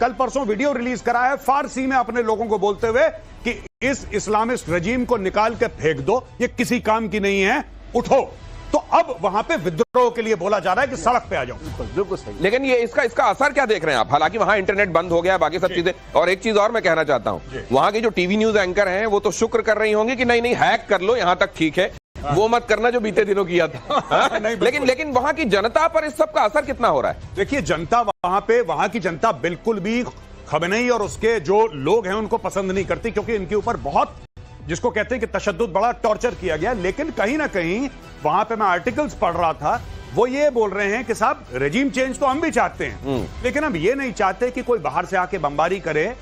कल परसों video release करा है फारसी में अपने लोगों को बोलते हुए कि इस इस्लामिस्ट रजीम को निकाल के फेंक दो, ये किसी काम की नहीं है, उठो। तो अब वहां पे विद्रोह के लिए बोला जा रहा है कि सड़क पे आ जाओ। बिल्कुल सही। लेकिन ये इसका असर क्या देख रहे हैं आप? हालांकि वहां इंटरनेट बंद हो गया, बाकी सब चीजें। और एक चीज और मैं कहना चाहता हूं, वहां की जो टीवी न्यूज एंकर हैं वो तो शुक्र कर रही होंगी कि नहीं नहीं हैक कर लो, यहां तक ठीक है, वो मत करना जो बीते दिनों किया था। लेकिन वहां की जनता पर इस सब का असर कितना हो रहा है? देखिए, जनता वहां की जनता बिल्कुल भी खमेनी और उसके जो लोग हैं उनको पसंद नहीं करती, क्योंकि इनके ऊपर बहुत, जिसको कहते हैं कि तशद्दुद, बड़ा टॉर्चर किया गया। लेकिन कहीं ना कहीं वहां पे मैं आर्टिकल्स पढ़ रहा था, वो ये बोल रहे हैं कि साहब रेजिम चेंज तो हम भी चाहते हैं, लेकिन हम ये नहीं चाहते कि कोई बाहर से आके बमबारी करे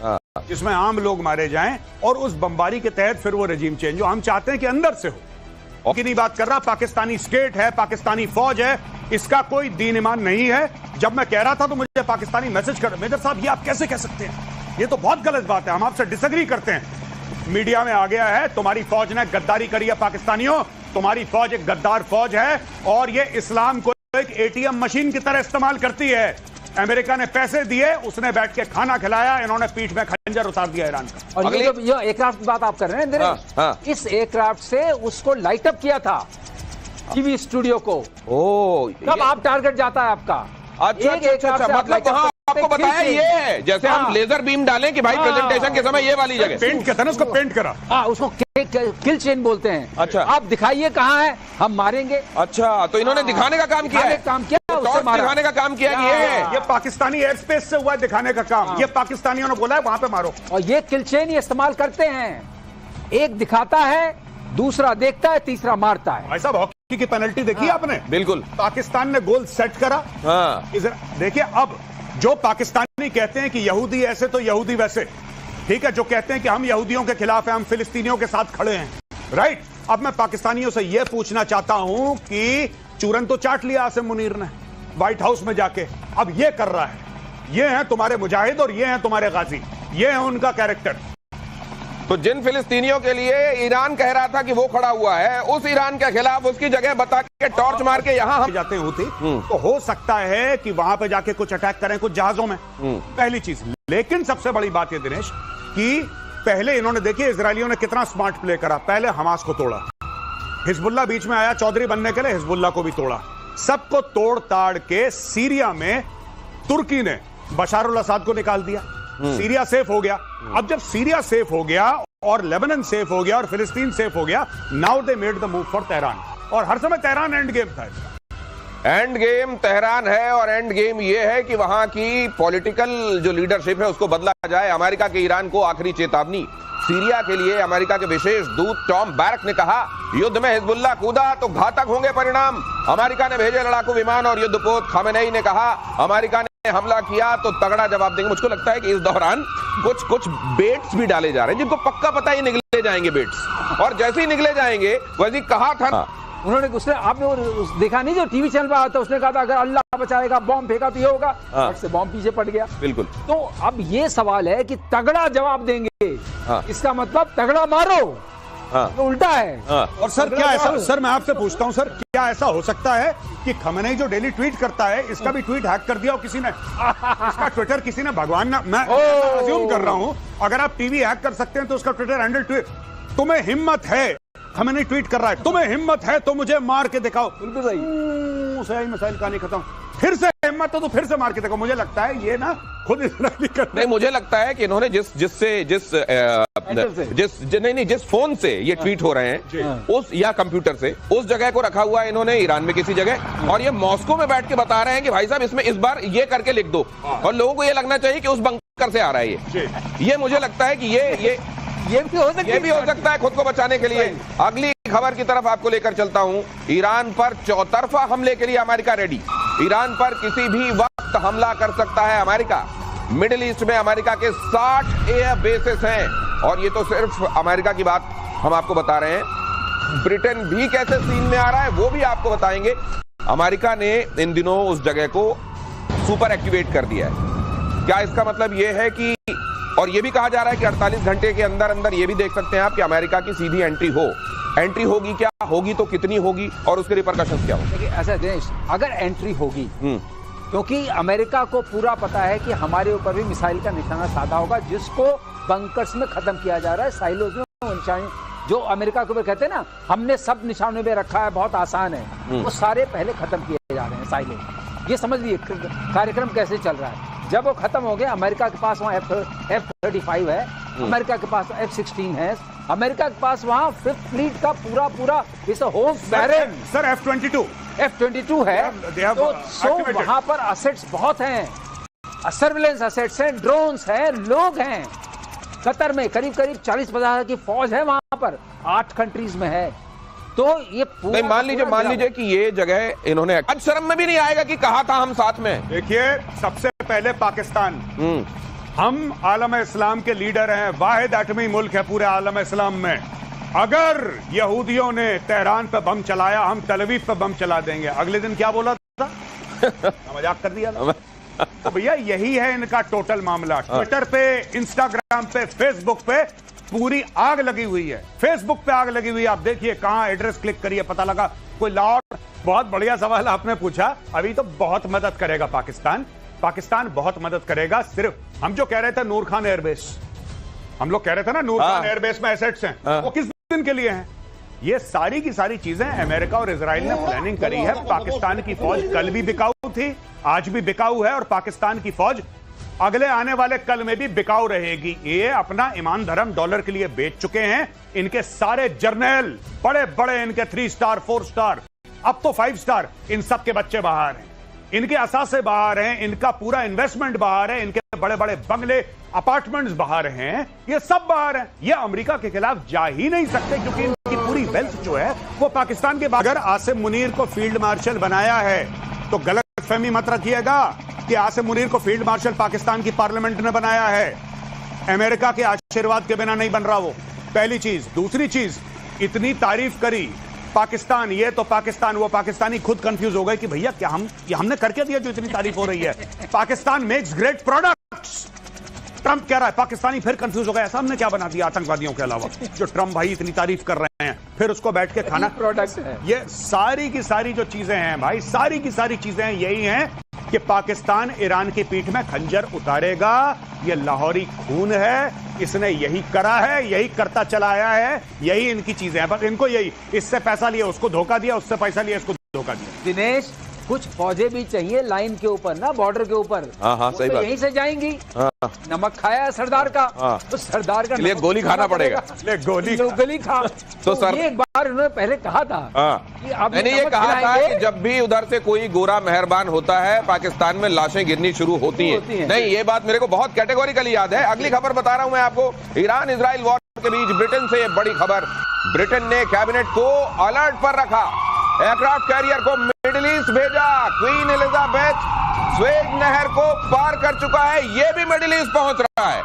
जिसमें आम लोग मारे जाएं और उस बमबारी के तहत फिर वो रेजिम चेंज हो। हम चाहते हैं कि अंदर से हो। की नहीं बात कर रहा, पाकिस्तानी स्टेट है, पाकिस्तानी फौज है, इसका कोई दीन ईमान नहीं है। जब मैं कह रहा था तो मुझे पाकिस्तानी मैसेज कर, मेजर साहब ये आप कैसे कह सकते हैं, ये तो बहुत गलत बात है, हम आपसे डिसएग्री करते हैं। मीडिया में आ गया है तुम्हारी फौज ने गद्दारी करी है पाकिस्तानियों, तुम्हारी फौज एक गद्दार फौज है और ये इस्लाम को एक एटीएम मशीन की तरह इस्तेमाल करती है। अमेरिका ने पैसे दिए, उसने बैठ के खाना खिलाया, इन्होंने पीठ में खंजर उतार दिया ईरान का। और ये एयरक्राफ्ट की बात आप कर रहे हैं, इस एयरक्राफ्ट से उसको लाइट अप किया था टीवी स्टूडियो को। कब आप टारगेट जाता है आपका? मतलब आपको बताया ये है, जैसे हम लेजर बीम डालें कि भाई प्रेजेंटेशन के समय ये वाली जगह पेंट कहते हैं ना, उसको पेंट करा। उसको किल चेन बोलते हैं। अच्छा, आप दिखाइए कहाँ है, हम मारेंगे। अच्छा, तो इन्होंने दिखाने का काम किया है, दिखाने का काम किया है। ये पाकिस्तानी एयर स्पेस से हुआ है दिखाने का काम, ये पाकिस्तानियों ने बोला है वहां पे मारो। और ये किल चेन ये इस्तेमाल करते हैं, एक दिखाता है, दूसरा देखता है, तीसरा मारता है। ऐसा हॉकी की पेनल्टी देखी आपने? बिल्कुल। पाकिस्तान ने गोल सेट करा। देखिए, अब जो पाकिस्तानी कहते हैं कि यहूदी ऐसे तो यहूदी वैसे, ठीक है, जो कहते हैं कि हम यहूदियों के खिलाफ हैं, हम फिलिस्तीनियों के साथ खड़े हैं, राइट। अब मैं पाकिस्तानियों से यह पूछना चाहता हूं कि चूरन तो चाट लिया आसिम मुनीर ने व्हाइट हाउस में जाके, अब यह कर रहा है, ये हैं तुम्हारे मुजाहिद और ये हैं तुम्हारे गाजी, ये है उनका कैरेक्टर। तो जिन फिलिस्तीनियों के लिए ईरान कह रहा था कि वो खड़ा हुआ है, उस ईरान के खिलाफ उसकी जगह बता के टॉर्च मार के यहां हम जाते होती तो हो सकता है कि वहां पे जाके कुछ अटैक करें कुछ जहाजों में, पहली चीज। लेकिन सबसे बड़ी बात ये दिनेश कि पहले इन्होंने, देखिए इजरायलियों ने कितना स्मार्ट प्ले करा, पहले हमास को तोड़ा, हिजबुल्लाह बीच में आया चौधरी बनने के लिए, हिजबुल्लाह को भी तोड़ा, सबको तोड़ ताड़ के सीरिया में तुर्की ने बशार अल असद को निकाल दिया, सीरिया सेफ हो गया। अब जब सीरिया सेफ हो गया और लेबनान सेफ हो गया और फिलिस्तीन सेफ हो गया, now they made the move for Tehran, और हर समय तेहरान एंड गेम था। एंड गेम तेहरान है, और एंड गेम ये है कि वहां की पॉलिटिकल जो लीडरशिप है उसको बदला जाए। अमेरिका के ईरान को आखिरी चेतावनी, सीरिया के लिए अमेरिका के विशेष दूत टॉम बैरक ने कहा, युद्ध में हिजबुल्लाह कूदा तो घातक होंगे परिणाम। अमेरिका ने भेजे लड़ाकू विमान और युद्धपोत। खामेनेई ने कहा, अमेरिका ने हमला किया तो तगड़ा जवाब देंगे। मुझको लगता है कि इस दौरान कुछ बेट्स भी डाले जा रहे हैं जिनको पक्का पता ही निकले जाएंगे बेट्स, और जैसे ही निकले जाएंगे वैसे कहा था उन्होंने, उसने आपने देखा नहीं जो टीवी चैनल पर आता, उसने कहा था अगर अल्लाह बचाएगा, बॉम्ब फेंका तो ये होगा, से बॉम्ब पीछे पड़ गया। बिल्कुल। तो अब ये सवाल है कि तगड़ा जवाब देंगे, इसका मतलब तगड़ा मारो, तो उल्टा है। और सर क्या ऐसा, सर मैं आपसे पूछता हूं सर, क्या ऐसा हो सकता है कि खमेनेई जो डेली ट्वीट करता है, इसका भी ट्वीट हैक कर दिया हो किसी ने, इसका ट्विटर किसी ने, भगवान ना, मैं अज्यूम कर रहा हूं, अगर आप टीवी हैक कर सकते हैं तो उसका ट्विटर हैंडल ट्वीट, तुम्हें हिम्मत है, खमेनेई ट्वीट कर रहा है, तुम्हें हिम्मत है तो मुझे मार के दिखाओ, बिल्कुल सही, मसाइल कहानी खत्म, फिर से हिम्मत हो तो फिर से मार के देखो। मुझे लगता है ये ना खुद इजरायली करते हैं। मुझे लगता है कि इन्होंने जिस फोन से ये ट्वीट हो रहे हैं उस या कंप्यूटर से, उस जगह को रखा हुआ है इन्होंने ईरान में किसी जगह, और ये मॉस्को में बैठ के बता रहे हैं कि भाई साहब इसमें इस बार ये करके लिख दो, और लोगों को ये लगना चाहिए कि उस बंकर से आ रहा है ये मुझे लगता है कि ये भी हो सकता है खुद को बचाने के लिए। अगली खबर की तरफ आपको लेकर चलता हूं। ईरान पर चौतरफा हमले के लिए अमेरिका रेडी। ईरान पर किसी भी वक्त हमला कर सकता है अमेरिका। मिडिल ईस्ट में अमेरिका के 60 एयर बेसेस हैं, और ये तो सिर्फ अमेरिका की बात हम आपको बता रहे हैं। ब्रिटेन भी कैसे सीन में आ रहा है वो भी आपको बताएंगे। अमेरिका ने इन दिनों उस जगह को सुपर एक्टिवेट कर दिया है। क्या इसका मतलब ये है कि, और ये भी कहा जा रहा है कि 48 घंटे के अंदर अंदर ये भी देख सकते हैं आप कि अमेरिका की सीधी एंट्री होगी, क्या होगी तो कितनी होगी, और उसके रिपरकशंस क्या होंगे? ऐसा देश अगर एंट्री होगी क्योंकि अमेरिका को पूरा पता है कि हमारे ऊपर भी मिसाइल का निशाना साधा होगा, जिसको बंकर्स में खत्म किया जा रहा है, साइलोज में। जो अमेरिका के ऊपर कहते हैं ना, हमने सब निशानों में रखा है, बहुत आसान है, वो सारे पहले खत्म किए जा रहे हैं साइलोज। ये समझ लीजिए कार्यक्रम कैसे चल रहा है। जब वो खत्म हो गया, अमेरिका के पास वहाँ F-35 है, अमेरिका के पास F-16 है, अमेरिका के पास वहाँ 5th फ्लीट का पूरा इस होम बैरन सर F-22 है। तो वहाँ पर असेट्स बहुत हैं, सर्विलेंस असेट्स हैं, ड्रोन्स हैं, लोग हैं। कतर में करीब 40-50 की फौज है वहाँ पर, 8 कंट्रीज में है। तो ये नहीं, मान लीजिए कि ये जगह इन्होंने, अब शर्म में भी नहीं आएगा कि कहा था हम साथ में। देखिए, सबसे पहले पाकिस्तान, हम आलम इस्लाम के लीडर हैं, वाहिद एटमी मुल्क है पूरे आलम इस्लाम में। अगर यहूदियों ने तेहरान पे बम चलाया, हम तलवीफ पे बम चला देंगे। अगले दिन क्या बोला था? मजाक कर दिया था। तो भैया यही है इनका टोटल मामला। ट्विटर पे, इंस्टाग्राम पे, फेसबुक पे पूरी आग लगी हुई है। फेसबुक पे आग लगी हुई है। आप देखिए कहां एड्रेस क्लिक करिए, पता लगा कोई लॉर्ड। बहुत बढ़िया सवाल आपने पूछा। अभी तो बहुत मदद करेगा पाकिस्तान बहुत मदद करेगा। सिर्फ हम जो कह रहे थे नूर खान एयरबेस, हम लोग कह रहे थे ना नूर खान एयरबेस में एसेट्स हैं, वो किस दिन के लिए हैं? ये सारी की सारी चीजें अमेरिका और इजराइल ने प्लानिंग करी है। पाकिस्तान की फौज कल भी बिकाऊ थी, आज भी बिकाऊ है, और पाकिस्तान की फौज अगले आने वाले कल में भी बिकाऊ रहेगी। ये अपना ईमान धर्म डॉलर के लिए बेच चुके हैं। इनके सारे जर्नल, बड़े बड़े इनके 3 स्टार 4 स्टार, अब तो 5 स्टार, इन सब के बच्चे बाहर हैं, इनके असासे बाहर हैं, इनका पूरा इन्वेस्टमेंट बाहर है, इनके बड़े बड़े बंगले, अपार्टमेंट्स बाहर हैं, ये सब बाहर हैं। ये अमेरिका के खिलाफ जा ही नहीं सकते, क्योंकि इनकी पूरी वेल्थ जो है वो पाकिस्तान के बाहर। अगर आसिम मुनीर को फील्ड मार्शल बनाया है तो गलतफहमी मत रखिएगा कि आसिम मुनीर को फील्ड मार्शल पाकिस्तान की पार्लियामेंट ने बनाया है। अमेरिका के आशीर्वाद के बिना नहीं बन रहा वो, पहली चीज। दूसरी चीज, इतनी तारीफ करी पाकिस्तान, ये तो पाकिस्तान, वो पाकिस्तानी खुद कंफ्यूज हो गए कि भैया क्या हमने करके दिया जो इतनी तारीफ हो रही है। Pakistan makes great products, Trump कह रहा है, पाकिस्तानी फिर कंफ्यूज हो गए, ऐसा हमने क्या बना दिया आतंकवादियों के अलावा, जो ट्रंप भाई इतनी तारीफ कर रहे हैं, फिर उसको बैठ के खाना प्रोडक्ट है। ये सारी की सारी जो चीजें हैं भाई, सारी की सारी चीजें यही हैं कि पाकिस्तान ईरान की पीठ में खंजर उतारेगा। ये लाहौरी खून है, इसने यही करा है, यही करता चला आया है, यही इनकी चीजें हैं। बस इनको यही, इससे पैसा लिया उसको धोखा दिया, उससे पैसा लिया इसको धोखा दिया। दिनेश, कुछ फौजें भी चाहिए लाइन के ऊपर ना, बॉर्डर के ऊपर। हाँ, सही बात। यहीं से जाएंगी। नमक खाया सरदार का, तो सरदार का लिए गोली खाना पड़ेगा। गोली खा। तो सर, एक बार उन्होंने पहले कहा था कि अब मैंने ये कहा था कि जब भी उधर से कोई गोरा मेहरबान होता है, पाकिस्तान में लाशें गिरनी शुरू होती हैं। नहीं, ये बात मेरे को बहुत कैटेगोरिकली याद है। अगली खबर बता रहा हूं मैं आपको, ईरान इजराइल वॉर के बीच ब्रिटेन से ये बड़ी खबर। ब्रिटेन ने कैबिनेट को अलर्ट पर रखा, एयरक्राफ्ट कैरियर को मिडिल ईस्ट भेजा। क्वीन एलिजाबेथ स्वेज नहर को पार कर चुका है, ये भी मिडिल ईस्ट पहुंच रहा है।